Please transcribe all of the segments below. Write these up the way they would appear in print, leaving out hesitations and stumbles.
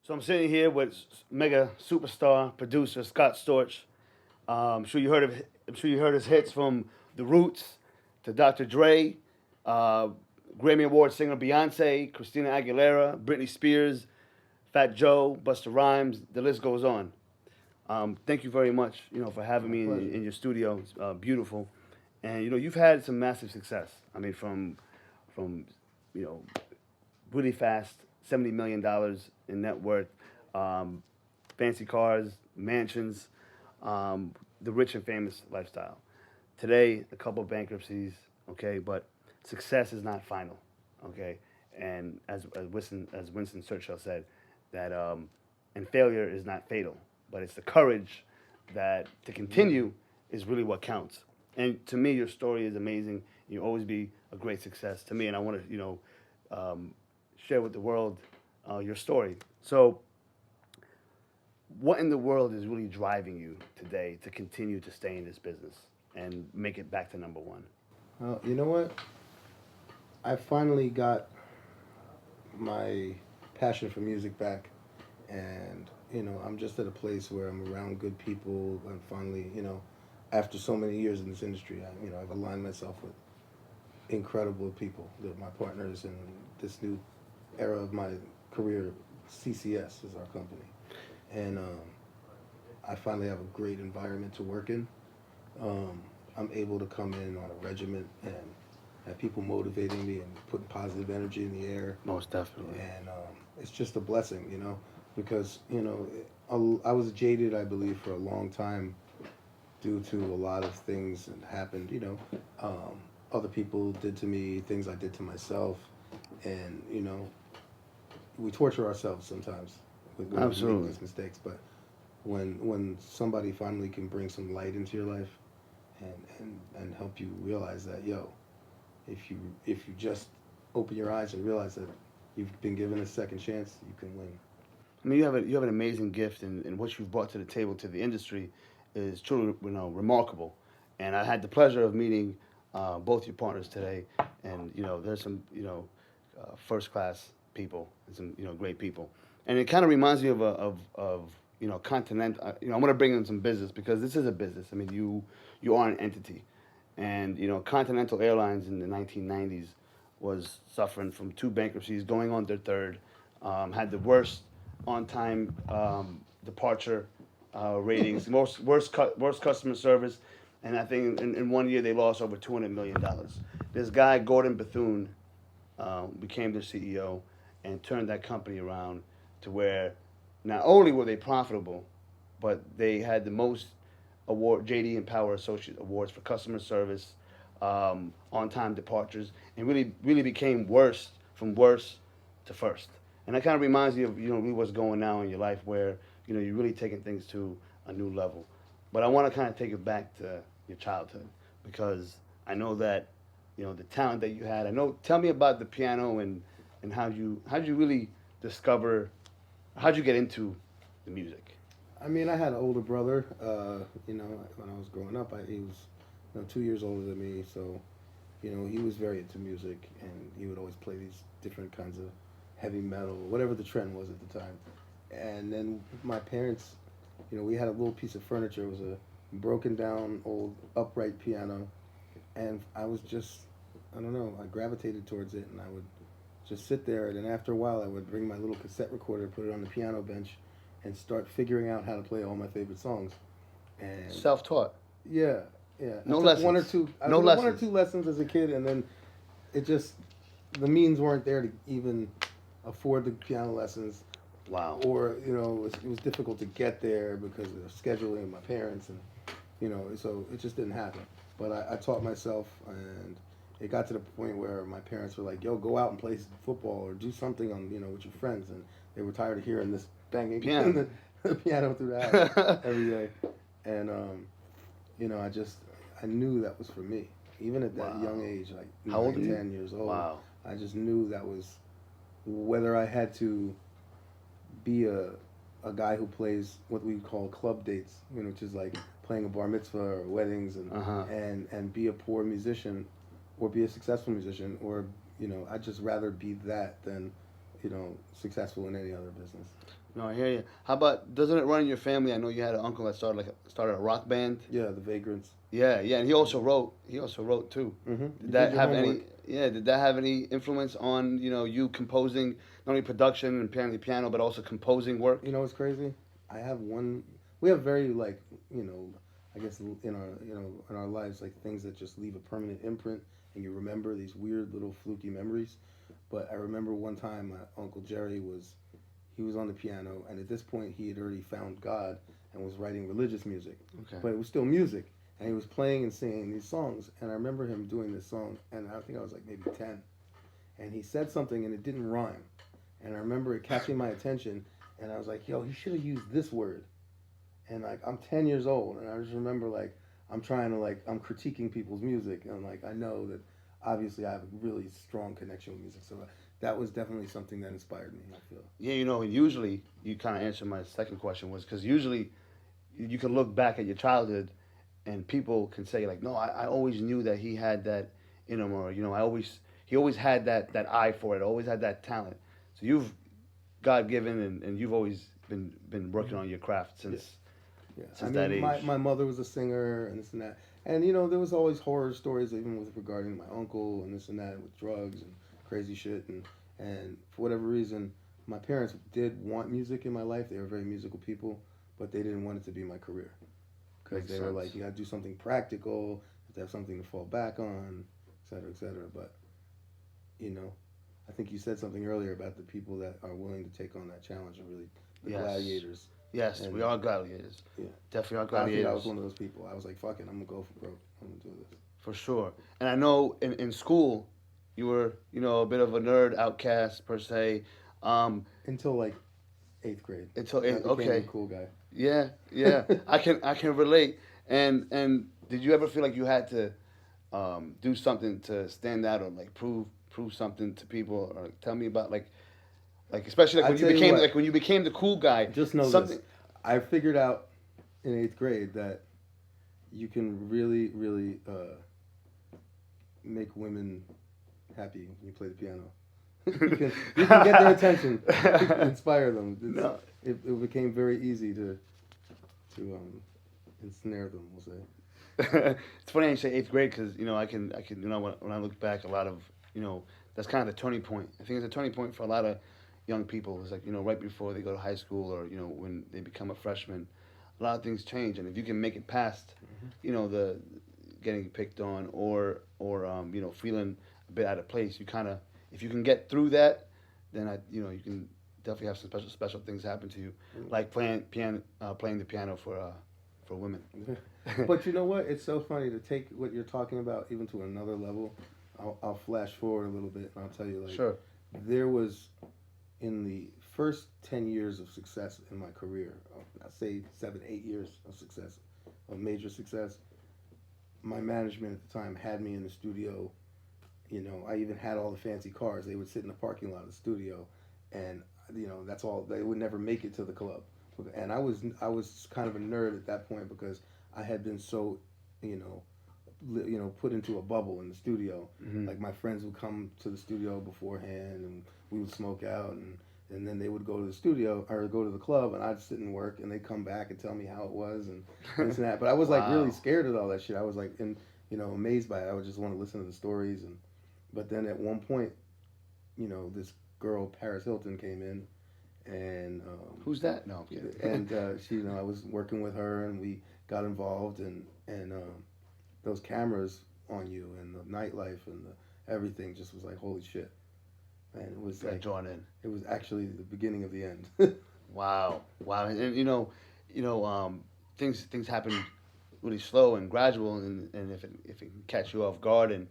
So I'm sitting here with mega superstar producer Scott Storch. I'm sure you heard his hits from The Roots to Dr. Dre, uh, Grammy Award singer Beyonce, Christina Aguilera, Britney Spears, Fat Joe, Busta Rhymes. The list goes on. Thank you very much, for having My me pleasure. in your studio. It's beautiful, and you've had some massive success. I mean, from you know really fast, $70 million in net worth, um, fancy cars, mansions, the rich and famous lifestyle. Today, a couple of bankruptcies, okay, but success is not final, okay. And as Winston Churchill said, that and failure is not fatal, but it's the courage that to Absolutely. continue is really what counts. And to me, your story is amazing. You always be a great success to me, and I want to, share with the world your story. So, what in the world is really driving you today to continue to stay in this business and make it back to number one? You know what? I finally got my passion for music back, and I'm just at a place where I'm around good people. And finally, after so many years in this industry, I've aligned myself with incredible people. They're my partners in this new era of my career. CCS is our company, and I finally have a great environment to work in. um, I'm able to come in on a regiment and have people motivating me and putting positive energy in the air. Most definitely. And it's just a blessing, because, I was jaded, I believe, for a long time due to a lot of things that happened, other people did to me, things I did to myself. And, we torture ourselves sometimes when we make Absolutely. these mistakes. But when somebody finally can bring some light into your life and help you realize that, if you just open your eyes and realize that you've been given a second chance, you can win. I mean, you have an amazing gift, and what you've brought to the table to the industry is truly remarkable. And I had the pleasure of meeting both your partners today, and there's some first class people and some great people, and it kind of reminds me of continent. I want to bring in some business because this is a business. I mean, you are an entity, and Continental Airlines in the 1990s was suffering from two bankruptcies, going on their third, had the worst on-time departure ratings, worst customer service, and I think in 1 year they lost over $200 million. This guy Gordon Bethune became their CEO and turned that company around to where not only were they profitable, but they had the most JD and Power Associate awards for customer service, on-time departures, and really became worst to first. And that kind of reminds me of really what's going now in your life, where you're really taking things to a new level. But I want to kind of take it back to your childhood because I know that the talent that you had. I know. Tell me about the piano and how'd you really discover. How'd you get into the music? I mean, I had an older brother. When I was growing up, he was 2 years older than me, so he was very into music, and he would always play these different kinds of heavy metal, whatever the trend was at the time. And then my parents, we had a little piece of furniture. It was a broken down old upright piano, and I was just, I don't know, I gravitated towards it, and I would just sit there. And then after a while, I would bring my little cassette recorder, put it on the piano bench, and start figuring out how to play all my favorite songs. And Self-taught. yeah, yeah, I No took one or lessons. two. I No took one or lessons. two lessons as a kid, and then it just the means weren't there to even afford the piano lessons, Wow. or it was difficult to get there because of the scheduling of my parents, and so it just didn't happen. But I taught myself, and it got to the point where my parents were like, "Yo, go out and play football or do something on with your friends," and they were tired of hearing this banging Piano. the piano through the house every day, and I knew that was for me. Even at that young Wow. age, like How old are nine, you? 10 years old, Wow. I just knew that was whether I had to be a guy who plays what we call club dates, which is like playing a bar mitzvah or weddings, and Uh huh. be a poor musician, or be a successful musician, or I'd just rather be that than successful in any other business. No, I hear you. How about doesn't it run in your family? I know you had an uncle that started a rock band. Yeah, the Vagrants. Yeah, yeah, and he also wrote. He also wrote too. Mm-hmm. Did You did that your have any? homework. Yeah, did that have any influence on you composing not only production and piano, but also composing work? You know what's crazy? I have one. We have very like you know, I guess in our in our lives like things that just leave a permanent imprint and you remember these weird little fluky memories. But I remember one time my uncle Jerry was he was on the piano and at this point he had already found God and was writing religious music, Okay. but it was still music and he was playing and singing these songs and I remember him doing this song and I think I was like maybe 10 and he said something and it didn't rhyme and I remember it catching my attention and I was like, yo, he should have used this word. And like I'm 10 years old and I just remember like I'm trying to like I'm critiquing people's music and like I know that obviously I have a really strong connection with music. So that was definitely something that inspired me, I feel. Yeah, and usually you kind of answered my second question was because usually you can look back at your childhood and people can say like, no, I always knew that he had that in him, or he always had that eye for it, always had that talent. So you've God given, and you've always been working on your craft Yeah. Yeah. I since that mean age. my mother was a singer and this and that. And you know, there was always horror stories even with regarding my uncle and this and that with drugs and crazy shit and for whatever reason my parents did want music in my life. They were very musical people, but they didn't want it to be my career. Because Makes they were sense. like, you got to do something practical, you have to have something to fall back on, et cetera, et cetera. But, you know, I think you said something earlier about the people that are willing to take on that challenge and really the Yes, gladiators. yes, we And are gladiators. yeah, Definitely are I think I was gladiators one of those people. I was like, fuck it, I'm going to go for broke. I'm going to do this. for sure. And I know in school you were a bit of a nerd outcast per se. Um, Until like eighth grade. until Then I became the okay, cool guy. yeah, yeah, I can relate. And did you ever feel like you had to do something to stand out or like prove something to people, or like, tell me about like especially like I when you tell you became what, like when you became the cool guy, just know this. something. I figured out in eighth grade that you can really, really make women happy when you play the piano. You can get their attention, you can inspire them. No. It became very easy to ensnare them. We'll say. It's funny you say eighth grade because I can when I look back a lot of that's kind of the turning point. I think it's a turning point for a lot of young people. It's like right before they go to high school or when they become a freshman, a lot of things change, and if you can make it past the getting picked on or feeling a bit out of place, you kind of if you can get through that, then you can definitely have some special things happen to you, like playing the piano for women. But you know what? It's so funny to take what you're talking about even to another level. I'll flash forward a little bit and I'll tell you like Sure. there was in the first 10 years of success in my career, I'd say 7, 8 years of success, of major success, my management at the time had me in the studio. You know, I even had all the fancy cars. They would sit in the parking lot of the studio, and that's all. They would never make it to the club, and I was kind of a nerd at that point because I had been so, you know, put into a bubble in the studio. Hmm. Like my friends would come to the studio beforehand, and we would smoke out, and then they would go to the studio or go to the club, and I'd sit and work, and they'd come back and tell me how it was and this and that. But I was like really Wow. scared of all that shit. I was like, amazed by it. I would just want to listen to the stories, but then at one point, this girl Paris Hilton came in, and Who's that? No, I'm kidding. and she, I was working with her, and we got involved, and those cameras on you, and the nightlife, and the everything just was like holy shit, and it was Got like drawn in. it was actually the beginning of the end. Wow, wow, and things happen really slow and gradual, and if it can catch you off guard and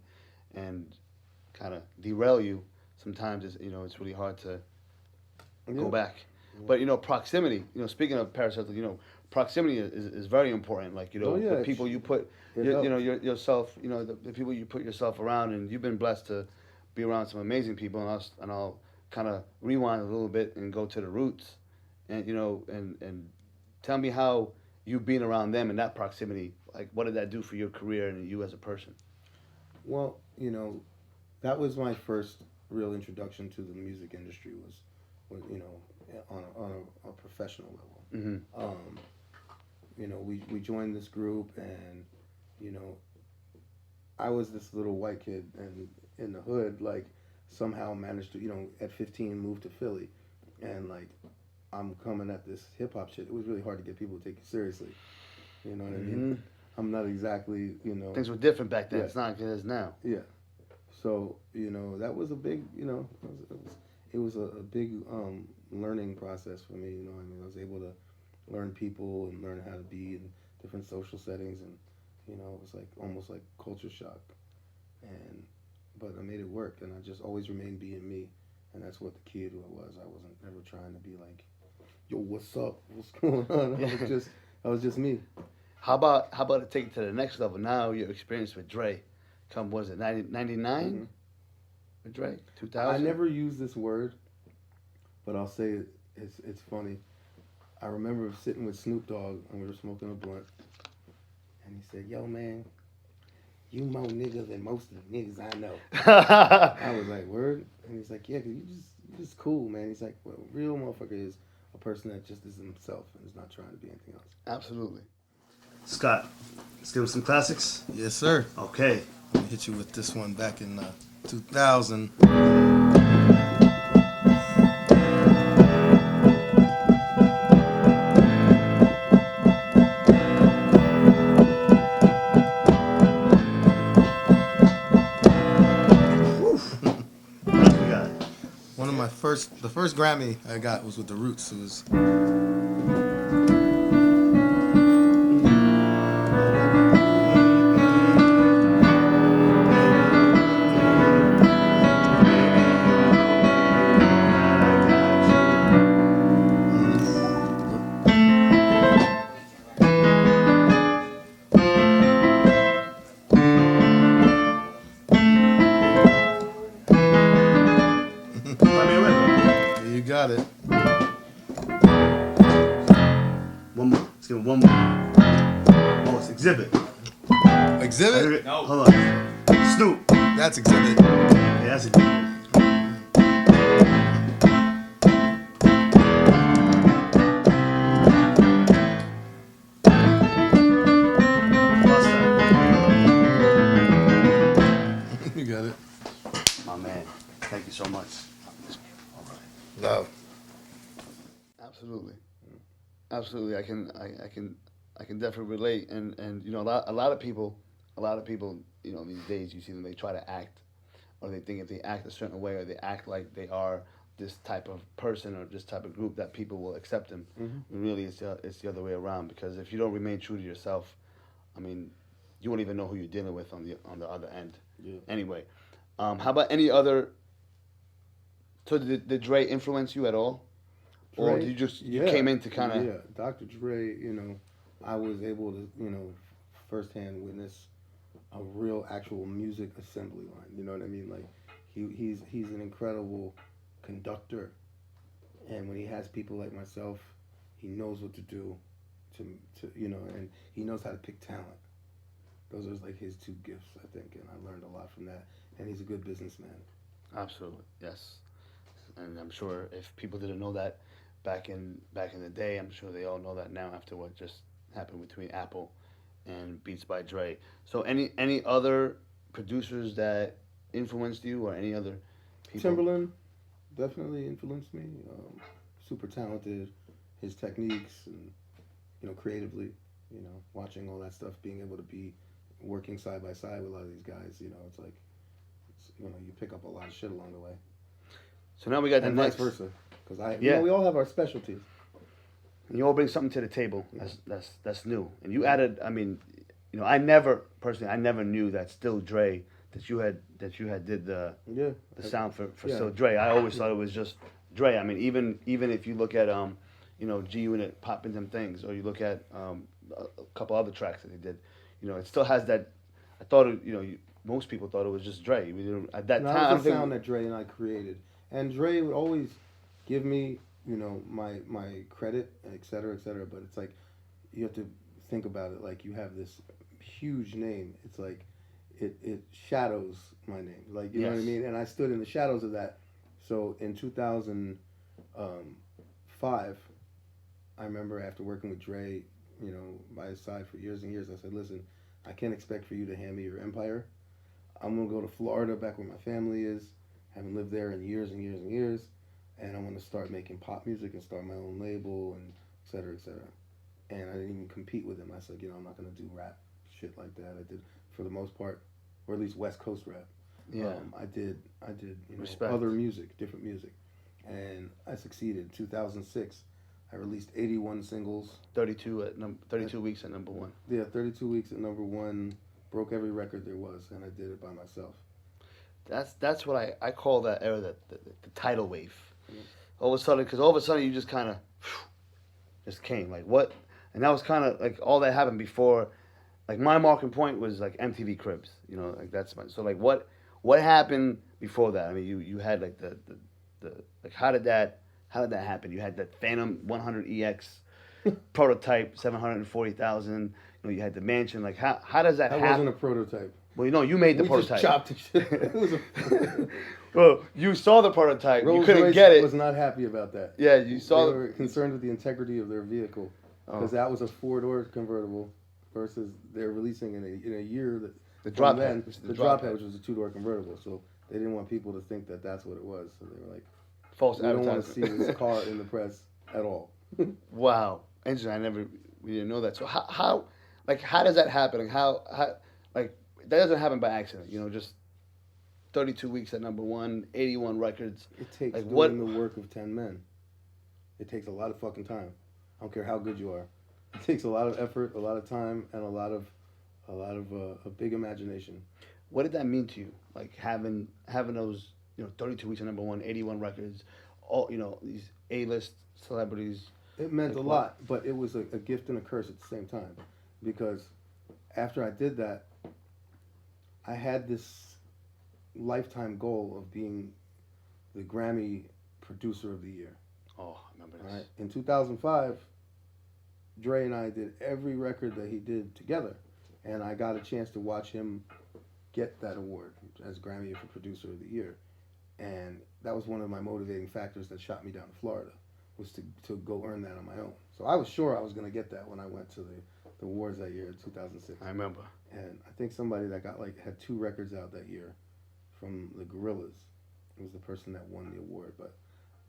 kind of derail you, sometimes it's really hard to go Yeah. back. Yeah. But proximity. Speaking of Paris Hilton, proximity is very important. Like Oh yeah, the people you put, it helped. yourself. The people you put yourself around, and you've been blessed to be around some amazing people. And I'll kind of rewind a little bit and go to the roots, and and tell me how you being around them and that proximity. Like, what did that do for your career and you as a person? Well, that was my first real introduction to the music industry was you know, on a professional level. Mm-hmm. You know, we joined this group, and you know, I was this little white kid and in the hood, like somehow managed to, you know, at 15 move to Philly, and like I'm coming at this hip hop shit. It was really hard to get people to take you seriously. You know what I mean? Mm-hmm. I'm not exactly, you know. Things were different back then. Yeah. It's not like it is now. Yeah. So you know that was a big, you know, it was a big learning process for me. You know, I mean, I was able to learn people and learn how to be in different social settings, and you know, it was like almost like culture shock. And but I made it work, and I just always remained being me, and that's what the kid was. I wasn't ever trying to be like, yo, what's up, what's going on. I was just me. How about it take it to the next level? Now your experience with Dre, was it 99 Mm-hmm. with Dre? I 2000. never use this word, but I'll say it. It's funny. I remember sitting with Snoop Dogg and we were smoking a blunt, and he said, "Yo, man, you more niggas than most of the niggas I know." I was like, "Word?" And he's like, "Yeah, 'cause you just cool, man." He's like, "Well, a real motherfucker is a person that just is himself and is not trying to be anything else." Absolutely. Scott, let's do some classics. Yes, sir. Okay. Let me hit you with this one back in 2000. What we got? One of the first Grammy I got was with the Roots. It was Play me a rhythm. you got it. One more. Let's give it one more. Oh, it's Exhibit. Exhibit? No. Hold on. Snoop. That's Exhibit. Yeah, that's Exhibit. Bust You got it. that. My man. Thank you so much. All right. Love. Absolutely. Absolutely. I can definitely relate. And you know, a lot of people, you know, these days you see them, they try to act, or they think if they act a certain way, or they act like they are this type of person or this type of group, that people will accept them. Mm-hmm. Really, it's the other way around, because if you don't remain true to yourself, I mean, you won't even know who you're dealing with on the other end. Yeah. Anyway, how about any other? So did Dre influence you at all, or Dre, did you yeah, came in to kind of? yeah. Dr. Dre, you know, I was able to, you know, firsthand witness a real actual music assembly line. You know what I mean? Like he's an incredible conductor, and when he has people like myself, he knows what to do to you know, and he knows how to pick talent. Those are like his two gifts, I think, and I learned a lot from that. And he's a good businessman. Absolutely, yes. And I'm sure if people didn't know that back in the day, I'm sure they all know that now after what just happened between Apple and Beats by Dre. So any other producers that influenced you, or any other people? Timberland definitely influenced me. Super talented, his techniques and you know creatively, you know watching all that stuff, being able to be working side by side with a lot of these guys. You know, it's like you know you pick up a lot of shit along the way, So now we got the and next. vice versa. Because you Yeah. know, we all have our specialties. And you all bring something to the table that's new. And you added. I mean, you know, I never knew that Still Dre, that you had did Yeah, the sound for Yeah. Still Dre. I always thought it was just Dre. I mean, even if you look at you know, G Unit popping them things, or you look at a couple other tracks that he did, you know, it still has that. I thought you know, most people thought it was just Dre. I mean, at that and time, that I was don't the think. sound that Dre and I created. And Dre would always give me, you know, my credit, et cetera, et cetera. But it's like you have to think about it. Like you have this huge name. It's like it shadows my name. Like you know what I Yes. mean. And I stood in the shadows of that. So in 2000, Um, 5, I remember after working with Dre, by his side for years and years, I said, listen, I can't expect for you to hand me your empire. I'm gonna go to Florida, back where my family is. Haven't lived there in years and years and years, and I'm gonna start making pop music and start my own label and et cetera, et cetera. And I didn't even compete with him. I said, I'm not gonna do rap shit like that. I did for the most part, or at least West Coast rap. Yeah. I did, Respect. other music, different music, and I succeeded. 2006, I released 81 singles. 32 weeks at number one. Yeah, 32 weeks at number one, broke every record there was, and I did it by myself. That's what I call that era, the tidal wave. All of a sudden, because all of a sudden you just kind of just came like what, and that was kind of like all that happened before. Like my marking point was like MTV Cribs, like that's my, so like what happened before that? I mean, you had like the like how did that happen? You had that Phantom 100 EX prototype 740,000. You had the mansion. Like how does that That happen? wasn't a prototype. Well, you made the We prototype. just chopped it. It was a, Well, you saw the prototype. You couldn't Rolls-Royce get it. was not happy about that. Yeah, you saw They were concerned with the integrity of their vehicle because that was a 4-door convertible versus they're releasing in a year that the drop then head. the drop head, which was a 2-door convertible. So they didn't want people to think that that's what it was. So they were like, False we don't want to advertisement. see this car in the press at all. Wow, interesting. We didn't know that. So how does that happen? Like how like that doesn't happen by accident. Just 32 weeks at number one, 81 records. It takes Like, doing the work of 10 men. It takes a lot of fucking time. I don't care how good you are. It takes a lot of effort, a lot of time, and a lot of a big imagination. What did that mean to you? Like having those 32 weeks at number one, 81 records, all these A-list celebrities. It meant Like a what? lot, but it was a gift and a curse at the same time, because after I did that, I had this lifetime goal of being the Grammy Producer of the Year. Oh, I remember this. Right? In 2005, Dre and I did every record that he did together, and I got a chance to watch him get that award as Grammy for Producer of the Year, and that was one of my motivating factors that shot me down to Florida, was to go earn that on my own. So I was sure I was going to get that when I went to the awards that year in 2006. I remember. And I think somebody that had 2 records out that year from the Gorillas was the person that won the award, but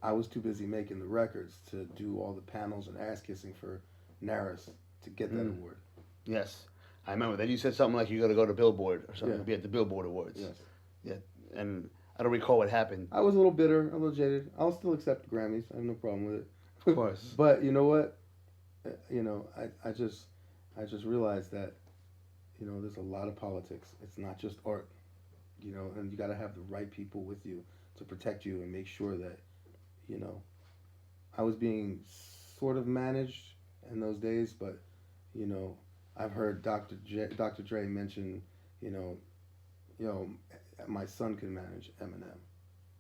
I was too busy making the records to do all the panels and ass kissing for Naris to get that award. Yes, I remember. Then you said something like you got to go to Billboard or something. Yeah. To be at the Billboard Awards. Yes. Yeah, and I don't recall what happened. I was a little bitter, a little jaded. I'll still accept the Grammys. I have no problem with it. Of course. But you know what? I just realized that, there's a lot of politics. It's not just art, and you got to have the right people with you to protect you and make sure that, I was being sort of managed in those days, but, I've heard Dr. Dre mention, my son can manage Eminem.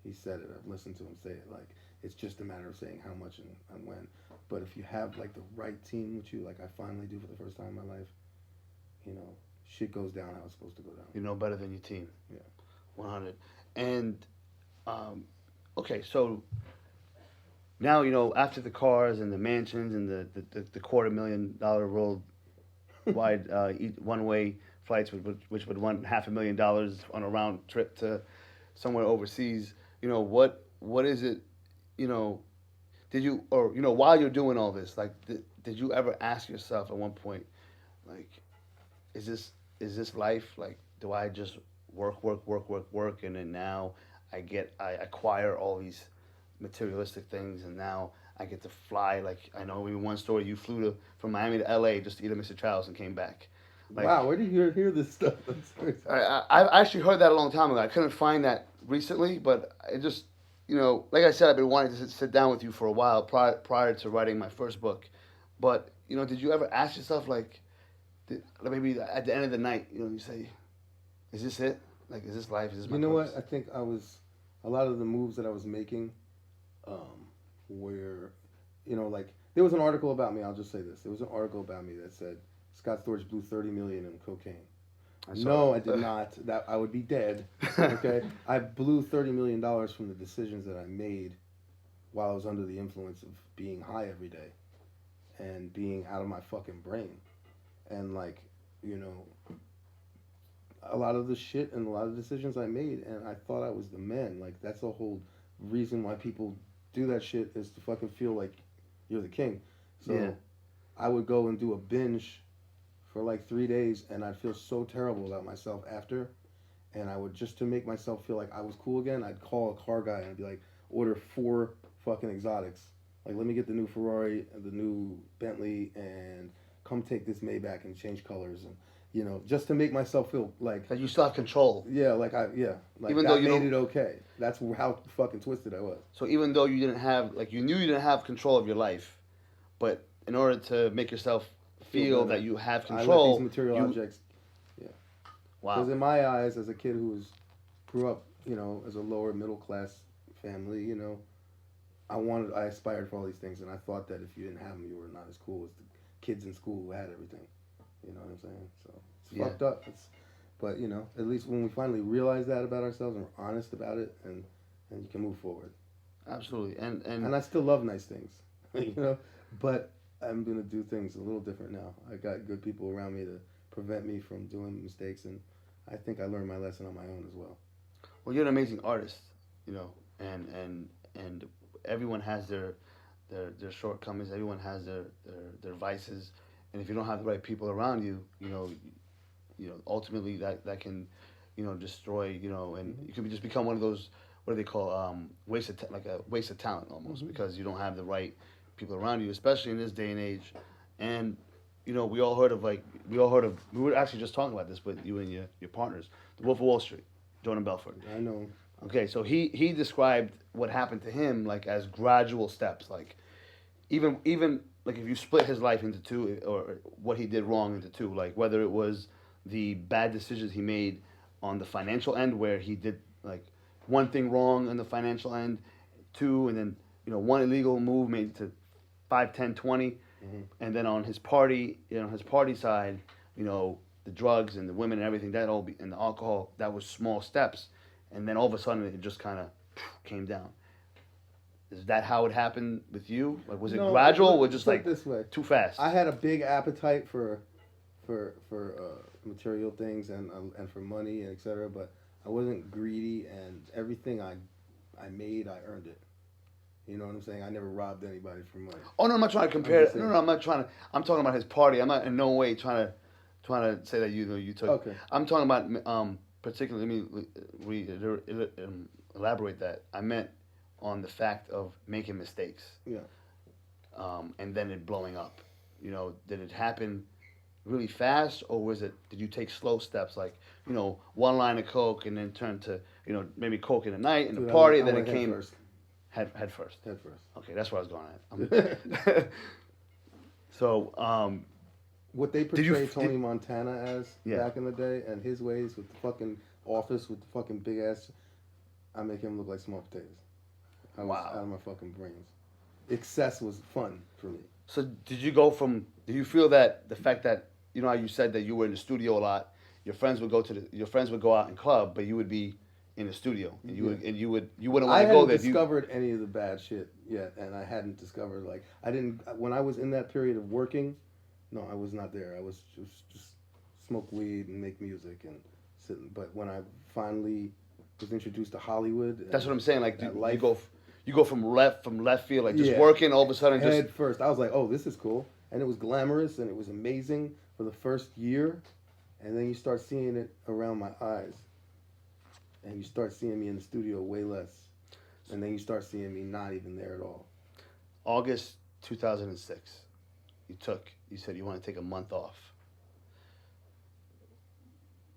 He said it. I've listened to him say it. Like, it's just a matter of saying how much and when. But if you have like the right team with you, like I finally do for the first time in my life, shit goes down how it's supposed to go down. You know better than your team. Yeah. 100. And okay, so now after the cars and the mansions and the $250,000 worldwide one-way flights, which would want $500,000 on a round trip to somewhere overseas. What is it? Did you while you're doing all this, like, did you ever ask yourself at one point, like, is this life? Like, do I just work, and then now I acquire all these materialistic things, and now I get to fly. Like, I know in one story you flew from Miami to LA just to eat at Mr. Child's and came back. Like, wow, where did you hear this stuff? That's crazy. I actually heard that a long time ago. I couldn't find that recently, but it just, like I said, I've been wanting to sit down with you for a while prior to writing my first book. But, did you ever ask yourself, like, maybe at the end of the night, you say, is this it? Like, is this life? Is this my purpose? What? I think a lot of the moves that I was making were, like, there was an article about me. I'll just say this. There was an article about me that said, Scott Storch blew $30 million in cocaine. No, I did not. That I would be dead. Okay, I blew $30 million from the decisions that I made while I was under the influence of being high every day and being out of my fucking brain. And like, you know, a lot of the shit and a lot of decisions I made, and I thought I was the man. Like, that's the whole reason why people do that shit, is to fucking feel like you're the king. So Yeah. I would go and do a binge for like 3 days, and I'd feel so terrible about myself after. And I would, just to make myself feel like I was cool again, I'd call a car guy and I'd be like, order 4 fucking exotics. Like, let me get the new Ferrari, the new Bentley, and come take this Maybach and change colors, and you know, just to make myself feel like, That you still have control. yeah, like like Even that though you made don't- it okay. That's how fucking twisted I was. So even though you didn't have, like, you knew you didn't have control of your life, but in order to make yourself feel better. that you have I let control, these material you, objects, wow. because in my eyes, as a kid grew up, you know, as a lower middle class family, you know, I aspired for all these things, and I thought that if you didn't have them, you were not as cool as the kids in school who had everything. You know what I'm saying? So it's Yeah. fucked up. But you know, at least when we finally realize that about ourselves and we're honest about it, and you can move forward. Absolutely. And I still love nice things, you know, but I'm gonna do things a little different now. I got good people around me to prevent me from doing mistakes, and I think I learned my lesson on my own as well. well, you're an amazing artist, you know, and everyone has their shortcomings. Everyone has their vices, and if you don't have the right people around you, ultimately that can, destroy, and you can just become one of those, what do they call, like a waste of talent almost, because you don't have the right people around you, especially in this day and age. And we all heard of, we were actually just talking about this with you and your partners, the Wolf of Wall Street, Jordan Belfort. I know. Okay, so he described what happened to him like as gradual steps, like even like if you split his life into two, or what he did wrong into two, like whether it was the bad decisions he made on the financial end, where he did like one thing wrong on the financial end, two, and then one illegal move made to 5, 10, 20, and then on his party, his party side, the drugs and the women and everything, that all be, and the alcohol, that was small steps, and then all of a sudden it just kind of came down. Is that how it happened with you? Like, was it No, gradual, or put just it like this way. too fast? I had a big appetite for material things and for money and etc. But I wasn't greedy, and everything I made, I earned it. You know what I'm saying? I never robbed anybody for money. Oh no, I'm not trying to compare. just saying. No, I'm not trying to. I'm talking about his party. I'm not in no way trying to say that you took. Okay. I'm talking about particularly. Let me elaborate that. I meant on the fact of making mistakes. Yeah. And then it blowing up. Did it happen really fast, or did you take slow steps, like one line of coke and then turn to maybe coke in the night and Dude, the party, I then went it came first. head first. Head first. Okay, that's where I was going at. So, What they Did you- portrayed Tony Montana as Yeah. back in the day, and his ways with the fucking office with the fucking big ass, I make him look like small potatoes. I was Wow. out of my fucking brains. Excess was fun for me. so did you feel that the fact that how you said that you were in the studio a lot, your friends would go out and club, but you would be in the studio, and you wouldn't I want to hadn't go there. discovered any of the bad shit yet, and I hadn't discovered, like, I didn't, when I was in that period of working, no, I was not there. I was just smoke weed and make music and sit. But when I finally was introduced to Hollywood, That's what I'm saying. Like, that you go from left field, like just Yeah. working, all of a sudden head just first, I was like, oh, this is cool, and it was glamorous and it was amazing for the first year, and then you start seeing it around my eyes, and you start seeing me in the studio way less, and then you start seeing me not even there at all. August 2006. You said you want to take a month off.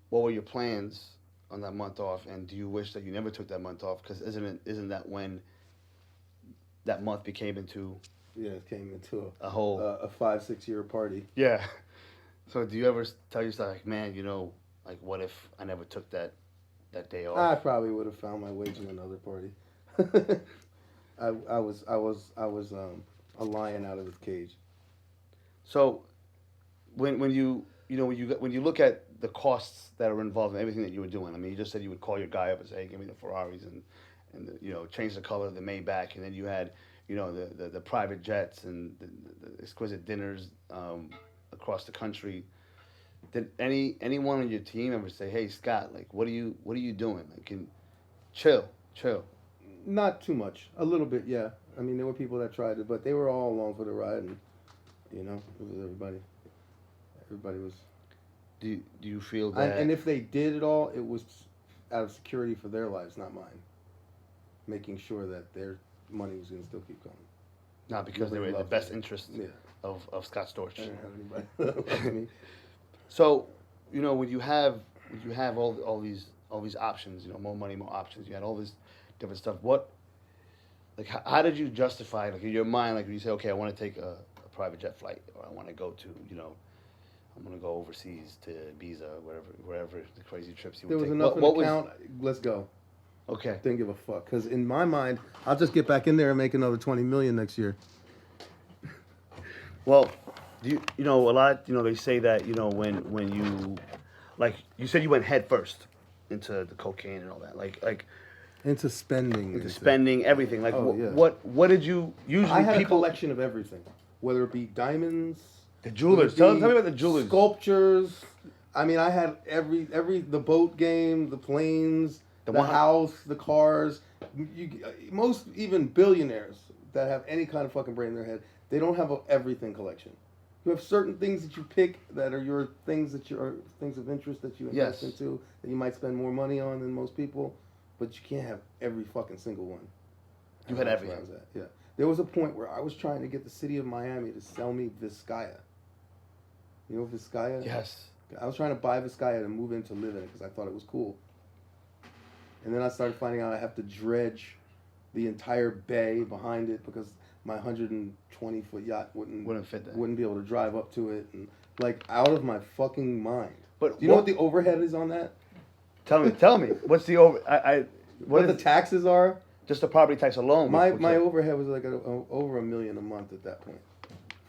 What were your plans on that month off, and do you wish that you never took that month off? Because isn't that when that month became into Yeah, it came into a whole a 5-6 year party. yeah. So do you ever tell yourself, like, man, like, what if I never took that day off? I probably would have found my way to another party. I was a lion out of his cage. So, when you look at the costs that are involved in everything that you were doing, I mean, you just said you would call your guy up and say, hey, give me the Ferraris and change the color of the Maybach, and then you had the private jets and the exquisite dinners across the country. Did anyone on your team ever say, "Hey, Scott, like, what are you doing? Like, chill, chill." Not too much. A little bit, yeah. I mean, there were people that tried it, but they were all along for the ride, and it was everybody. Everybody was. Do you feel And, that? and if they did it all, it was out of security for their lives, not mine. Making sure that their money was going to still keep coming. Not because they were in the loved best it. interest Yeah. of Scott Storch. I didn't have anybody that loved me. So, when you have all these options, more money, more options. You had all this different stuff. Like, how did you justify, like, in your mind, like, when you say, okay, I want to take a private jet flight, or I want to go to, I'm gonna go overseas to Ibiza, wherever the crazy trips you There would was take. enough in What the was count. Let's go. okay? Didn't give a fuck. Because in my mind, I'll just get back in there and make another $20 million next year. Well, a lot. They say that when you, like you said, you went head first into the cocaine and all that, like Into spending. into spending everything. Like, Oh, yeah. what did you usually I had a people collection of everything, whether it be diamonds, the jewelers? whether it Tell be me about the jewelers. sculptures. I mean, I had every the boat game, the planes, The the one- house, the cars. Most even billionaires that have any kind of fucking brain in their head, they don't have a everything collection. You have certain things that you pick that are your things things of interest that you invest Yes. into that you might spend more money on than most people, but you can't have every fucking single one. You had And that's everything. where I was at. Yeah. There was a point where I was trying to get the city of Miami to sell me Vizcaya. You know Vizcaya? Yes. I was trying to buy Vizcaya to move in to live in it because I thought it was cool. And then I started finding out I have to dredge the entire bay behind it because my 120-foot yacht Wouldn't fit that. wouldn't be able to drive up to it, and like out of my fucking mind. But Do you know what the overhead is on that? Tell me. What's the over? What is the taxes are? just the property tax alone? My what's it? overhead was like over $1 million a month at that point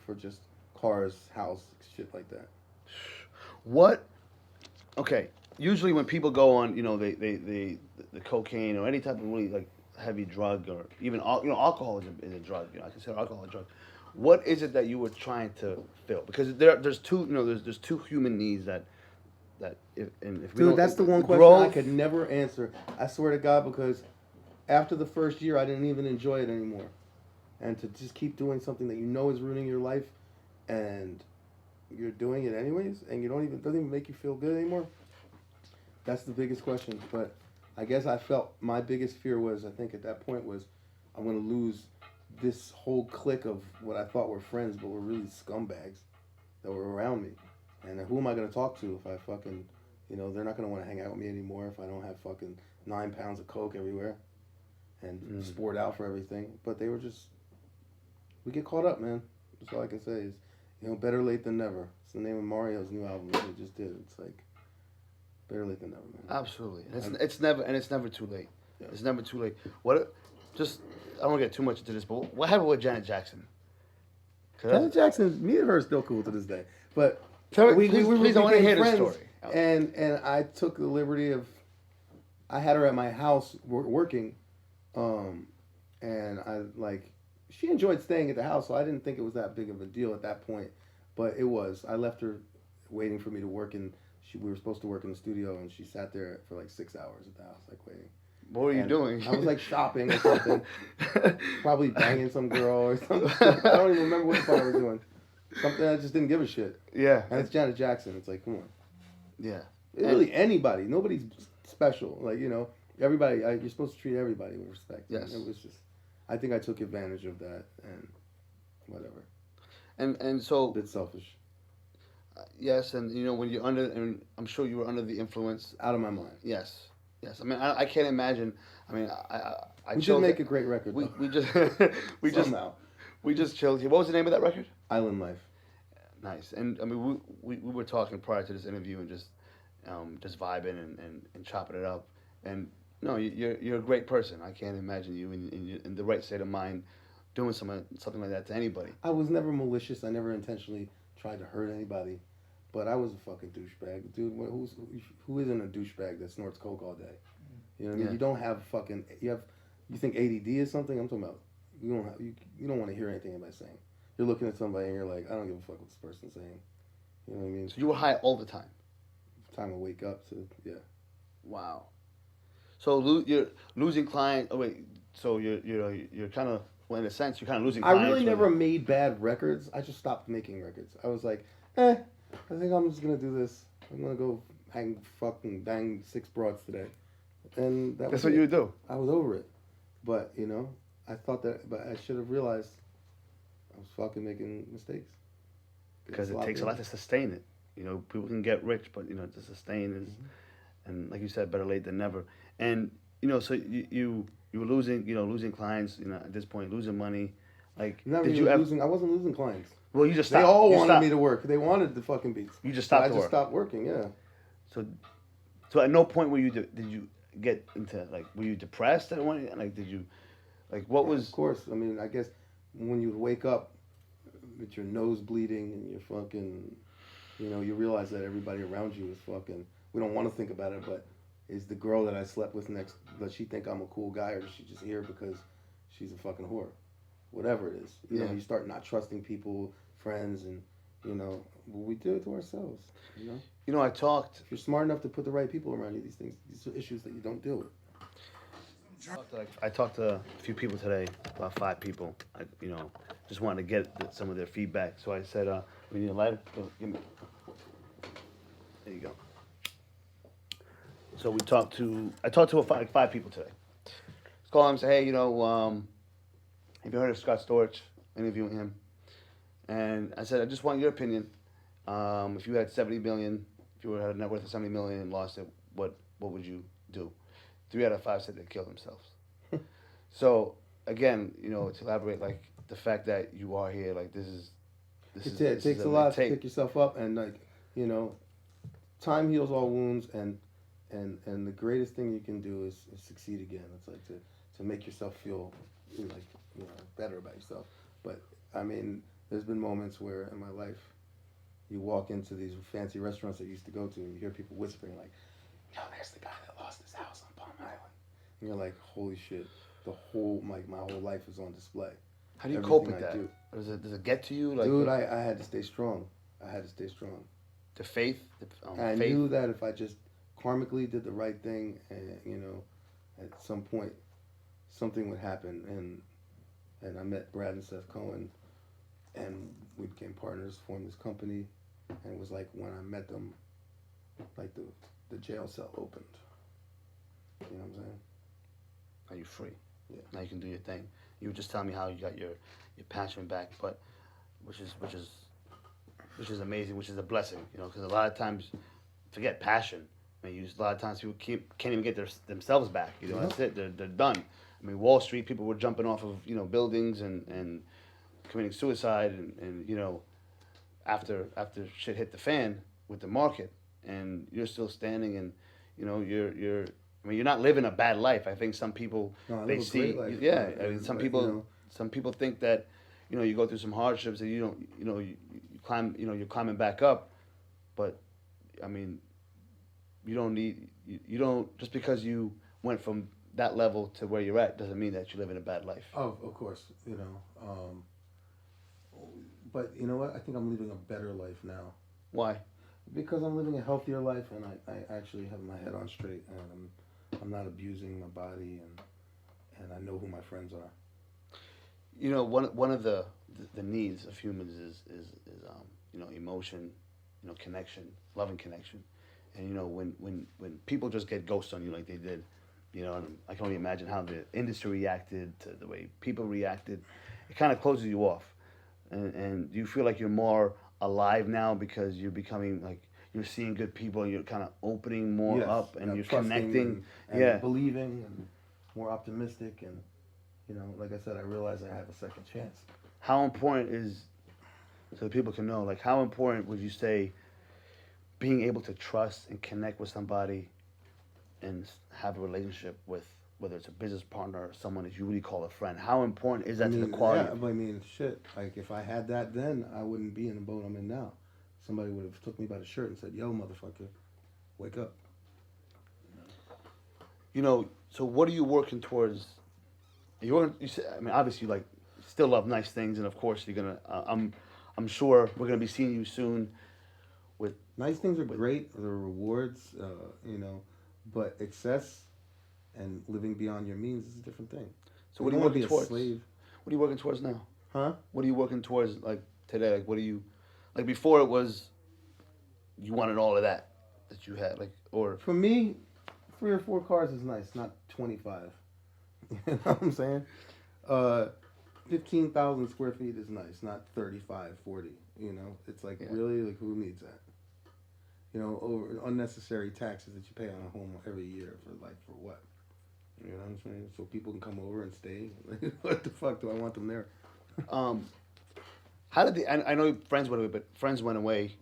for just cars, house, shit like that. What? Okay. Usually when people go on, the cocaine or any type of really like heavy drug or even alcohol is a drug. I consider alcohol a drug. What is it that you were trying to fill? Because there's two there's two human needs that if we Dude, don't, that's the one question growth, I could never answer. I swear to God, because after the first year, I didn't even enjoy it anymore. And to just keep doing something that you know is ruining your life, and you're doing it anyways, and you doesn't even make you feel good anymore. That's the biggest question. But I guess I felt my biggest fear was, I think at that point was, I'm gonna lose this whole clique of what I thought were friends, but were really scumbags that were around me. And who am I gonna talk to if I fucking, they're not gonna want to hang out with me anymore if I don't have fucking 9 pounds of coke everywhere, and sport out for everything. But they were just, we get caught up, man. That's all I can say is, better late than never. It's the name of Mario's new album that he just did. It's like, better late than never, man. absolutely. It's never too late. Yeah. It's never too late. I don't want to get too much into this, but what happened with Janet Jackson? Janet Jackson, me and her are still cool to this day. But Tell me, please, I want to became hear the friends, story. And I took the liberty of, I had her at my house working, and she enjoyed staying at the house, so I didn't think it was that big of a deal at that point. But it was. I left her waiting for me to work, and we were supposed to work in the studio, and she sat there for like 6 hours at the house, like waiting. What were you doing? I was like shopping or something. Probably banging some girl or something. I don't even remember what the fuck I was doing. Something I just didn't give a shit. Yeah. And it's Janet Jackson. It's like, come on. Yeah. Really, anybody. Nobody's special. Like, everybody, you're supposed to treat everybody with respect. Yes. And it was just, I think I took advantage of that and whatever. And so A bit selfish. yes, and when you're under, and I'm sure you were under the influence. Out of my mind. Yes. I mean, I can't imagine. I mean, I We chose did make it. a great record, We though. we just Somehow. we just chilled here. What was the name of that record? Island Life. Nice. And I mean, we were talking prior to this interview and just vibing and chopping it up. And no, you're a great person. I can't imagine you in the right state of mind doing something like that to anybody. I was never malicious. I never intentionally tried to hurt anybody. But I was a fucking douchebag. Dude, who isn't a douchebag that snorts coke all day? You know what I mean? Yeah. You don't have fucking... You have You think ADD is something? I'm talking about you don't want to hear anything anybody's saying. You're looking at somebody and you're like, I don't give a fuck what this person's saying. You know what I mean? So you were high all the time. Time to wake up to yeah. Wow. So you're losing clients. Oh wait. So you're kind of, well, in a sense, you're kind of losing I clients. really never made bad records. I just stopped making records. I was like, I think I'm just gonna do this. I'm gonna go fucking bang 6 broads today, and That's what you would do. I was over it, but I thought that, but I should have realized I was fucking making mistakes. Because it takes a lot to sustain it. People can get rich, but to sustain is, and like you said, better late than never. And so you were losing clients. At this point, losing money. Like, Not did really you ever? losing. I wasn't losing clients. Well, you just stopped. They all You wanted stopped. me to work. They wanted the fucking beats. You just So stopped. I to just work. stopped working. Yeah. So at no point did you get into, like, were you depressed at one? Like, did you, like, what Yeah, was? Of course. I mean, I guess when you wake up with your nose bleeding and you're fucking, you realize that everybody around you is fucking. We don't want to think about it, but is the girl that I slept with next? Does she think I'm a cool guy, or does she just here because she's a fucking whore? Whatever it is, you start not trusting people, friends, and we do it to ourselves. I talked. If you're smart enough to put the right people around you, these are issues that you don't deal with. I talked to a few people today, about 5 people. I just wanted to get some of their feedback. So I said, we need a lighter. Give me. There you go. So I talked to like 5 people today. Let's call them and say, hey, have you heard of Scott Storch? Interviewing him. And I said, I just want your opinion. If you had 70 million, if you had a net worth of 70 million and lost it, what would you do? 3 out of 5 said they'd kill themselves. So again, to elaborate, like, the fact that you are here, like, It takes a lot to pick yourself up, and time heals all wounds, and the greatest thing you can do is succeed again. It's like to make yourself feel like better about yourself. But I mean, there's been moments where in my life, you walk into these fancy restaurants that you used to go to, and you hear people whispering like, "Yo, there's the guy that lost his house on Palm Island," and you're like, "Holy shit!" My whole life is on display. How do you cope with that? Does it get to you? Like, dude, I had to stay strong. The faith. I knew that if I just karmically did the right thing, and at some point, something would happen. And I met Brad and Seth Cohen, and we became partners, formed this company, and it was like when I met them, like the jail cell opened. You know what I'm saying? Are you free? Yeah. Now you can do your thing. You were just telling me how you got your passion back, but which is amazing, which is a blessing, because a lot of times, forget passion. I mean, a lot of times people can't even get themselves back. That's it. They're done. I mean, Wall Street people were jumping off of buildings and committing suicide, and after shit hit the fan with the market, and you're still standing, and you're. I mean, you're not living a bad life. I think some people they see, yeah. I mean, some people think that, you go through some hardships and you climb, you're climbing back up, but I mean, you don't just because you went from that level to where you're at doesn't mean that you're living a bad life. Oh, of course, but you know what? I think I'm living a better life now. Why? Because I'm living a healthier life, and I actually have my head on straight, and I'm not abusing my body, and I know who my friends are. One of the needs of humans is emotion, connection, love and connection, and when people just get ghosts on you like they did, and I can only imagine how the industry reacted to the way people reacted. It kind of closes you off, and do you feel like you're more alive now because you're becoming like you're seeing good people and you're kind of opening more up and you're connecting and believing and more optimistic, and like I said, I realize I have a second chance. How important is, so people can know, like, how important would you say being able to trust and connect with somebody and have a relationship with, whether it's a business partner or someone that you really call a friend, how important is that to the quality? Yeah, I mean, shit. Like, if I had that then, I wouldn't be in the boat I'm in now. Somebody would have took me by the shirt and said, "Yo, motherfucker, wake up." So what are you working towards You said, I mean, obviously, you like still love nice things, and of course, you're gonna. I'm sure we're gonna be seeing you soon. With, Nice things are with great. The rewards, but excess and living beyond your means is a different thing. so, You what are don't you want to working be a towards? slave, What are you working towards now? huh? What are you working towards like today? Like, what are you like before? It was you wanted all of that you had, like, or For me, 3 or 4 cars is nice, not 25. You know what I'm saying? Uh, 15,000 square feet is nice, not 35, 40. You know, it's like yeah. really like who needs that? You know, over unnecessary taxes that you pay on a home every year for what? You know what I'm saying? So people can come over and stay. What the fuck do I want them there? Um, how did I know friends went away, but friends went away,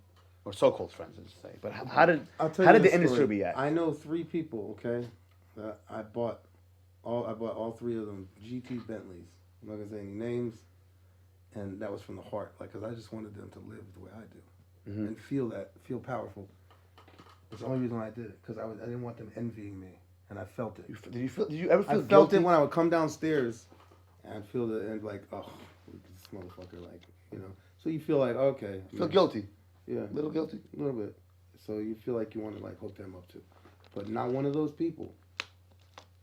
or so-called friends, let's say. But I'll tell how you did the this industry story. react? I know 3 people, okay, that I bought all 3 of them GT Bentleys. I'm not gonna say any names, and that was from the heart, like, cause I just wanted them to live the way I do, Mm-hmm. and feel powerful. That's the only reason why I did it, cause I didn't want them envying me, and I felt it. Did you ever I feel felt guilty? it when I would come downstairs, and I'd feel the and like, oh, this motherfucker, like, you know. So you feel like, okay, Feel guilty? yeah, A little guilty? a little bit. So you feel like you want to like hook them up too, but not one of those people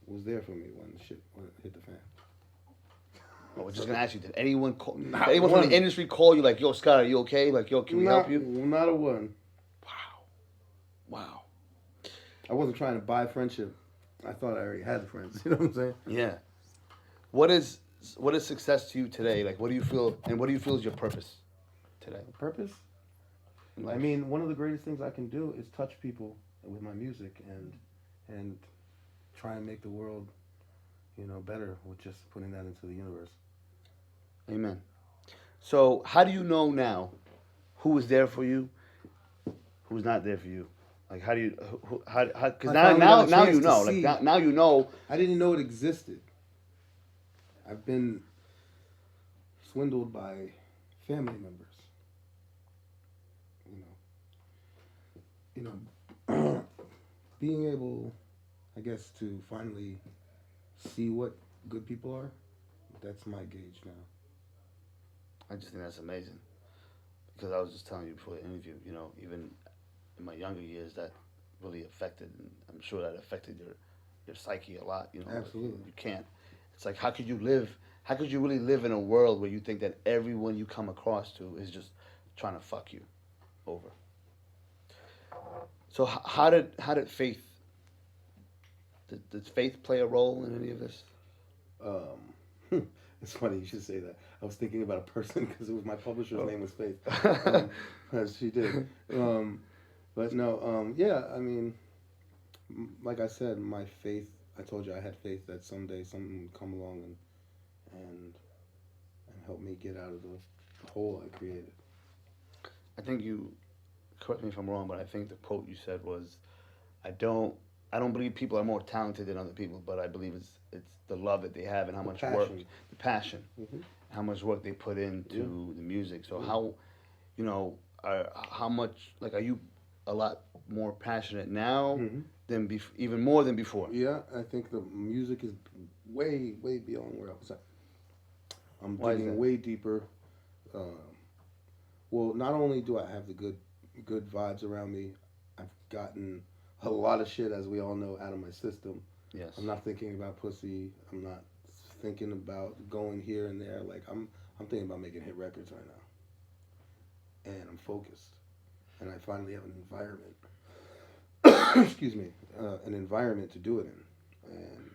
was there for me when it hit the fan. I was just gonna ask you, did anyone call? Not Anyone from one. the industry call you like, "Yo, Scott, are you okay? Like, yo, can we help you?" Not a one. Wow. I wasn't trying to buy friendship. I thought I already had friends. You know what I'm saying? Yeah. What is success to you today? Like, what do you feel, and what do you feel is your purpose today? Purpose? in I life? mean, one of the greatest things I can do is touch people with my music and try and make the world, better with just putting that into the universe. Amen. So, how do you know now who was there for you, who's not there for you? Like, how do you, how, because I now, finally got a now chance you to know. Like, see. now you know. I didn't know it existed. I've been swindled by family members. Being able, I guess, to finally see what good people are, that's my gauge now. I just think that's amazing. Because I was just telling you before the interview, even in my younger years, that really affected, and I'm sure that affected your psyche a lot. Absolutely. You can't. It's like, how could you live? How could you really live in a world where you think that everyone you come across to is just trying to fuck you over? So how did faith? Did faith play a role in any of this? It's funny you should say that. I was thinking about a person because it was my publisher's name was Faith. She did. But no, yeah, I mean, like I said, my faith, I told you I had faith that someday something would come along and help me get out of the hole I created. I think you, correct me if I'm wrong, but I think the quote you said was, I don't believe people are more talented than other people, but I believe it's the love that they have and how much work, the passion, how much work they put into the music. So how much, like, are you a lot more passionate now than even more than before? Yeah, I think the music is way, way beyond where I was at. I'm Why is digging that? way deeper. Well, not only do I have the good vibes around me, I've gotten a lot of shit, as we all know, out of my system. Yes. I'm not thinking about pussy. I'm not thinking about going here and there. Like I'm thinking about making hit records right now, and I'm focused. And I finally have an environment. Excuse me, an environment to do it in, and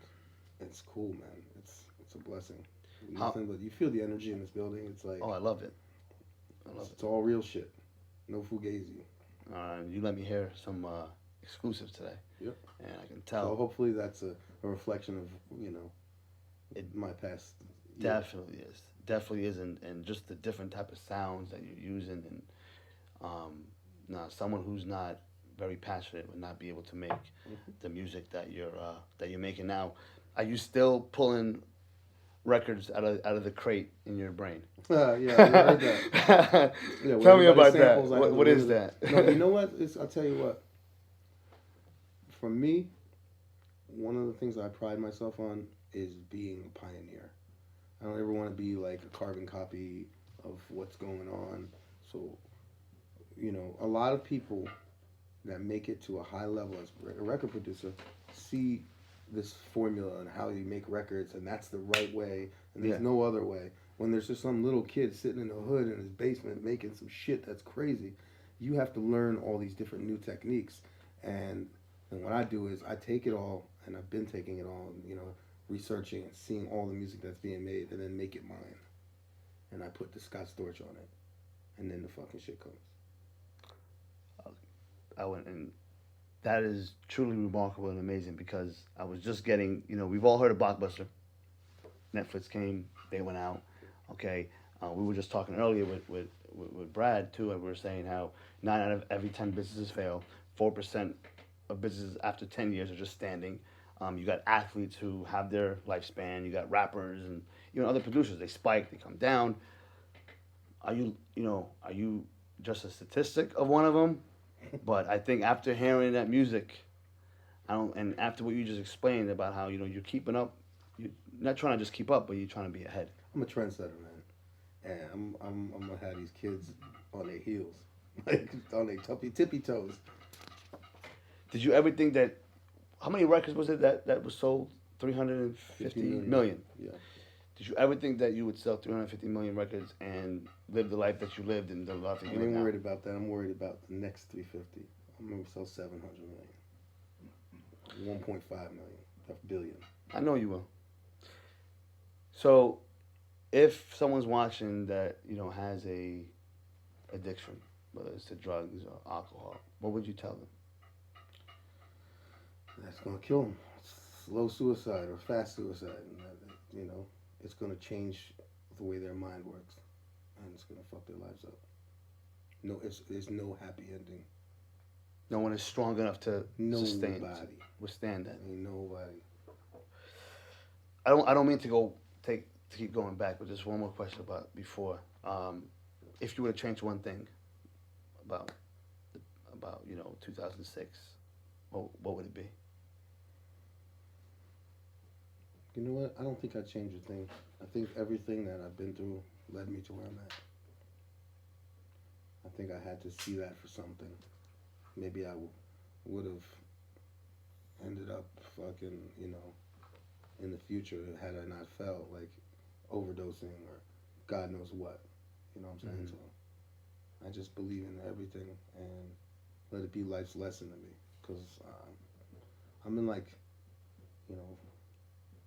it's cool, man. It's a blessing. Nothing but you feel the energy in this building. It's like Oh, I love it. it's all real shit. No fugazi. You let me hear some exclusives today. Yep. And I can So tell. hopefully that's a reflection of my past. Definitely is, and just the different type of sounds that you're using, and now someone who's not very passionate would not be able to make the music that you're making now. Are you still pulling records out of the crate in your brain? Yeah, you heard that. Yeah, Tell me about that. samples, What is that? No, you know what? I'll tell you what. For me, one of the things I pride myself on is being a pioneer. I don't ever want to be like a carbon copy of what's going on. So, a lot of people that make it to a high level as a record producer see this formula and how you make records, and that's the right way, and there's Yeah. no other way. When there's just some little kid sitting in the hood in his basement making some shit that's crazy, you have to learn all these different new techniques. And what I do is I take it all, and I've been taking it all, researching and seeing all the music that's being made, and then make it mine. And I put the Scott Storch on it, and then the fucking shit comes. I went and that is truly remarkable and amazing because I was just getting, we've all heard of Blockbuster. Netflix came, they went out. Okay, we were just talking earlier with Brad too, and we were saying how 9 out of every 10 businesses fail. 4% of businesses after 10 years are just standing. You got athletes who have their lifespan. You got rappers and other producers. They spike, they come down. Are you just a statistic of one of them? But I think after hearing that music, and after what you just explained about how you're keeping up, you're not trying to just keep up, but you're trying to be ahead. I'm a trendsetter, man, and I'm gonna have these kids on their heels, like on their tippy toes. Did you ever think that? How many records was it that was sold? 350 million. Yeah. Did you ever think that you would sell 350 million records and live the life that you lived and the life that I you live ain't now? worried about that. I'm worried about the next 350. I'm gonna sell 700 million, 1.5 million, a billion. I know you will. So, if someone's watching that has a addiction, whether it's to drugs or alcohol, what would you tell them? That's gonna kill them. Slow suicide or fast suicide, and it's gonna change the way their mind works, and it's gonna fuck their lives up. No, there's no happy ending. No one is strong enough to sustain, Nobody. withstand that. Ain't nobody. I don't mean to keep going back, but just one more question about before. If you were to change one thing about 2006, what would it be? You know what? I don't think I'd change a thing. I think everything that I've been through led me to where I'm at. I think I had to see that for something. Maybe I would have ended up fucking, in the future had I not felt like overdosing or God knows what. You know what I'm saying? Mhm. So I just believe in everything and let it be life's lesson to me. Because I'm in you know,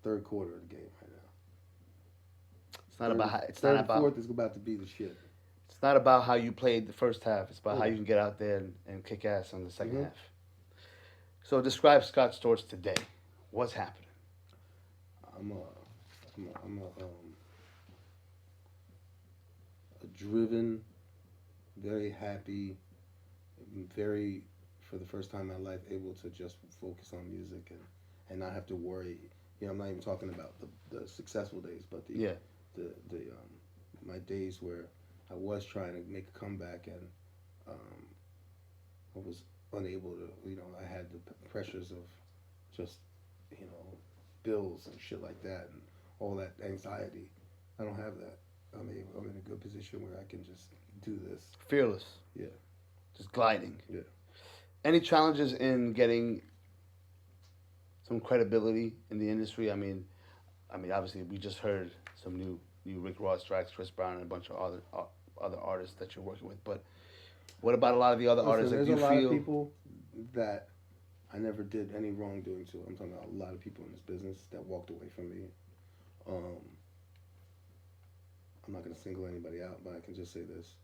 third quarter of the game right now. It's not about how, it's third not and about fourth is about to be the shit. it's not about how you played the first half. It's about how Yeah. you can get out there and kick ass on the 2nd Mhm. half. So describe Scott Storch today. What's happening? I'm a driven, very happy, very, for the first time in my life, able to just focus on music and not have to worry. I'm not even talking about the successful days, but Yeah. the my days where I was trying to make a comeback and I was unable to. I had the pressures of just you know bills and shit like that and all that anxiety. I don't have that. I'm in a good position where I can just do this. Fearless. Yeah. Just gliding. Yeah. Any challenges in getting some credibility in the industry? I mean, obviously we just heard some new Rick Ross tracks, Chris Brown, and a bunch of other artists that you're working with. But what about a lot of the other artists Listen, that there's you a lot feel? of people that I never did any wrongdoing to. I'm talking about a lot of people in this business that walked away from me. I'm not going to single anybody out, but I can just say this.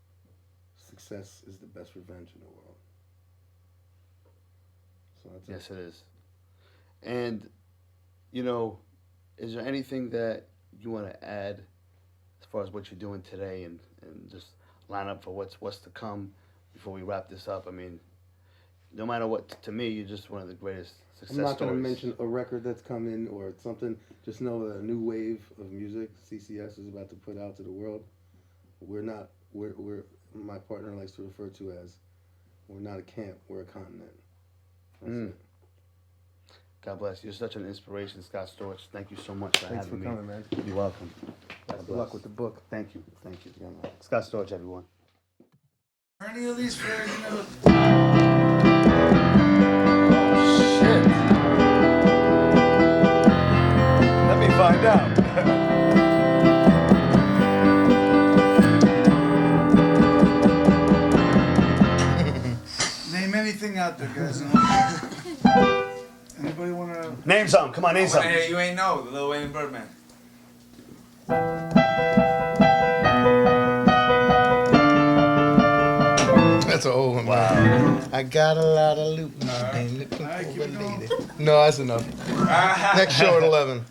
Success is the best revenge in the world. So that's Yes, it is. And you know, is there anything that you want to add as far as what you're doing today and just line up for what's to come before we wrap this up? I mean, no matter what, to me, you're just one of the greatest success I'm not going to stories. mention a record that's coming or something. Just know that a new wave of music CCS is about to put out to the world. We're not. We're my partner likes to refer to as we're not a camp. We're a continent. That's Mm. it. God bless. You're such an inspiration, Scott Storch. Thank you so much for Thanks for having me. coming, man. You're welcome. God Good luck with the book. Thank you. Thank you. Scott Storch, everyone. Any of these for Shit. Let me find out. Name anything out there, guys. Anybody wanna? Name something. Come on, name something. Hey, you ain't know the Lil Wayne and Birdman. That's an old one. Wow. Man. I got a lot of loot. Ain't looking for a lady. No, that's enough. Next show at 11.